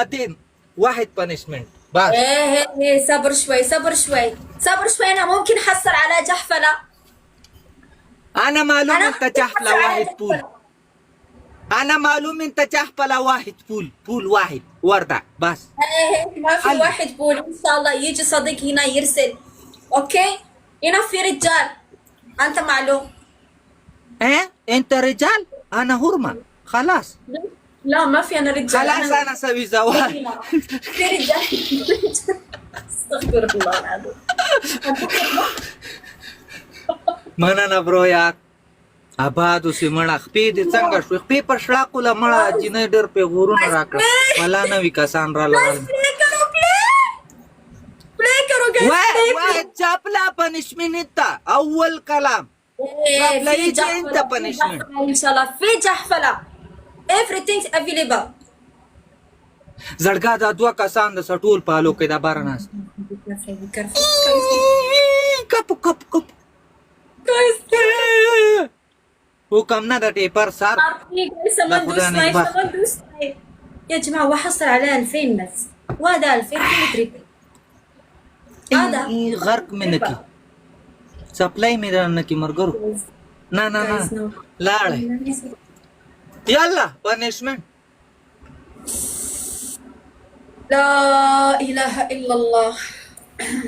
بعدين واحد بانشمنت بس. ايه صبر شوي صبر شوي صبر شوي، انا ممكن احصل على جحفله. انا معلوم انا انت ممكن جحفله احصل على واحد بول. جحفله. انا معلوم انت جحفله واحد بول واحد ورده بس. ايه ما في حل. واحد بول، ان شاء الله يجي صديق هنا يرسل. اوكي هنا في رجال، انت معلوم. ايه انت رجال انا هرمه خلاص. لا ما في، انا رجال. خلاص انا اسوي زواج. في رجال. استغفر الله العظيم. مننه برو یار آبادو سي مړه خپې دې څنګه شو خپې په شړاقو مړه جنې ډېر په غورونه راکړه ولا نوي کسان را لګل. प्ले करो गाइस. واحد جابلا پنشمنت انت اول كلام. جابلا في يجي انت جحفلة punishment. ان شاء الله في جحفلة. everything available. زړګا دا دوه کسان د سټول پالو کې دا بارناس کپ کپ کپ حکم نه د ټیپر سر. يا جماعة وحصل على 2000 بس، وهذا 2000 كيلو هذا غرق منکی سپلای مې درنه کی مرګرو نه نه نه لاړې يلا پنشمنت. لا إله إلا الله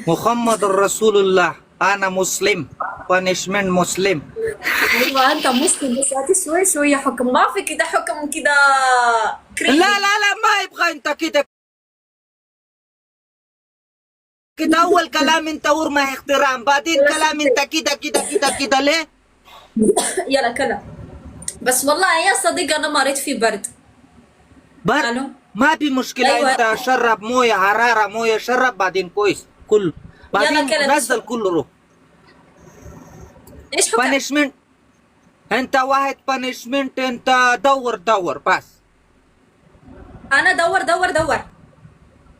محمد رسول الله انا مسلم بانشمنت مسلم. ايوه انت مسلم بس هاتي شوي شوية حكم، ما في كده حكم كده لا لا لا ما يبغى انت كده كده. اول كلام انت ورمى احترام بعدين كلام انت كده كده كده كده ليه؟ يلا كلام بس والله يا صديقي انا مريت في برد. برد ما في مشكلة. أيوة. انت شرب مويه حرارة مويه شرب بعدين كويس كله بعدين نزل كله روح. ايش حكم؟ بانشمنت انت واحد بانشمنت انت دور بس. انا دور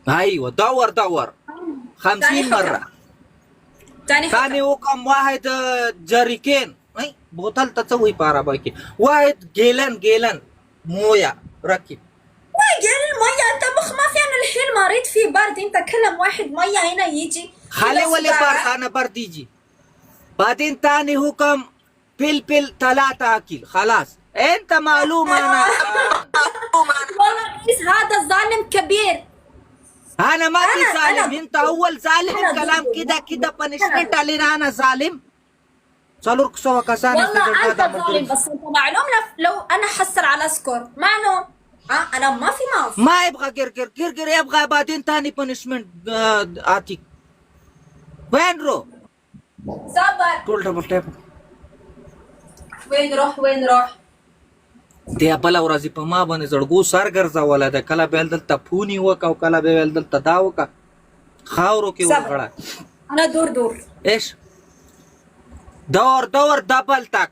ايوه دور 50 مرة. ثاني وكم واحد جريكين اي بوتل تسوي بارا بايكي واحد جيلان مويه ركب. جيل المية انت مخ ما في، انا الحين مريت في برد، انت كلم واحد مية هنا يجي خلي ولا برد انا برد يجي. بعدين ثاني حكم بل 3 اكل خلاص انت معلوم انا. والله رئيس هذا ظالم كبير. انا ما في ظالم انت اول ظالم. الكلام كده بانشمنت علينا انا ظالم. صالور كسوة كسان والله انت ظالم بس انت معلوم لو انا حصل على سكور معلوم. انا ما في ماف ما يبغى كركر يبغى بعدين ثاني بانشمنت اعطيك. وين رو؟ صبر. طول دبل تاب. وين روح دی بل ورځ په ما باندې زړګو سر ګرځوله ده کله به دلته پونی وک او کله به دلته دا وک خاورو کې ورغړه. انا دور ايش دور دبل تک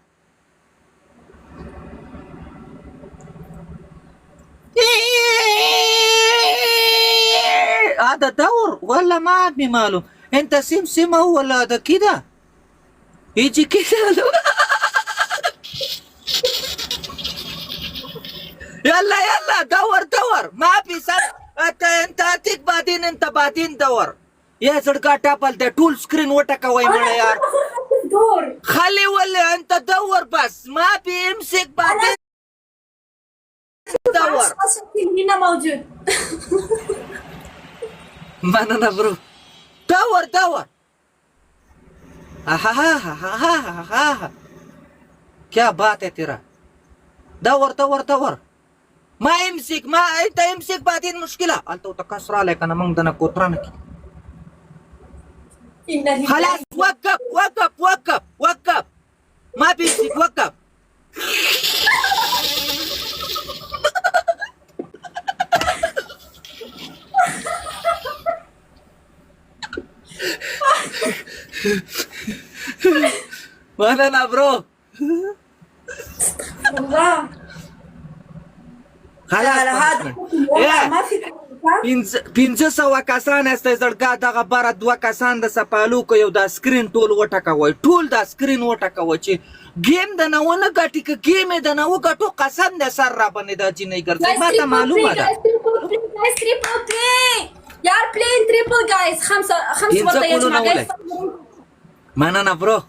هذا دور ولا ما ابني ماله انت سمسمه ولا ده كده يجي كده. يلا دور ما في سر. انت اتيك بعدين انت بعدين دور يا زړګا ټاپل ده ټول سکرین وټکوي مړه یار. دور خلي ولا انت دور بس ما في امسك بعدين دور. هنا موجود. مننه برو دور ها क्या बात है तेरा. دور ما يمسك ما انت يمسك بعدين مشكله انت تكسر عليك انا من دنا كوترانك. خلاص وقف ما بيمسك وقف. وانا برو والله خلاص هذا ما في 500 کسان استای زړګا دغه بار 2 کسان د سپالو کو یو دا سکرین ټول وټکوي ټول دا سکرین وټکوي چې گیم د نهونه ګټي ک گیم د نهو ګټو قسم د سر را باندې د جنې ګرځي ما ته معلومه ده. بلين جايز تريبل بلين يار بلين تريبل جايز خمسة ينسى بطة يا كلنا جماعة ولا. جايز Mana na bro?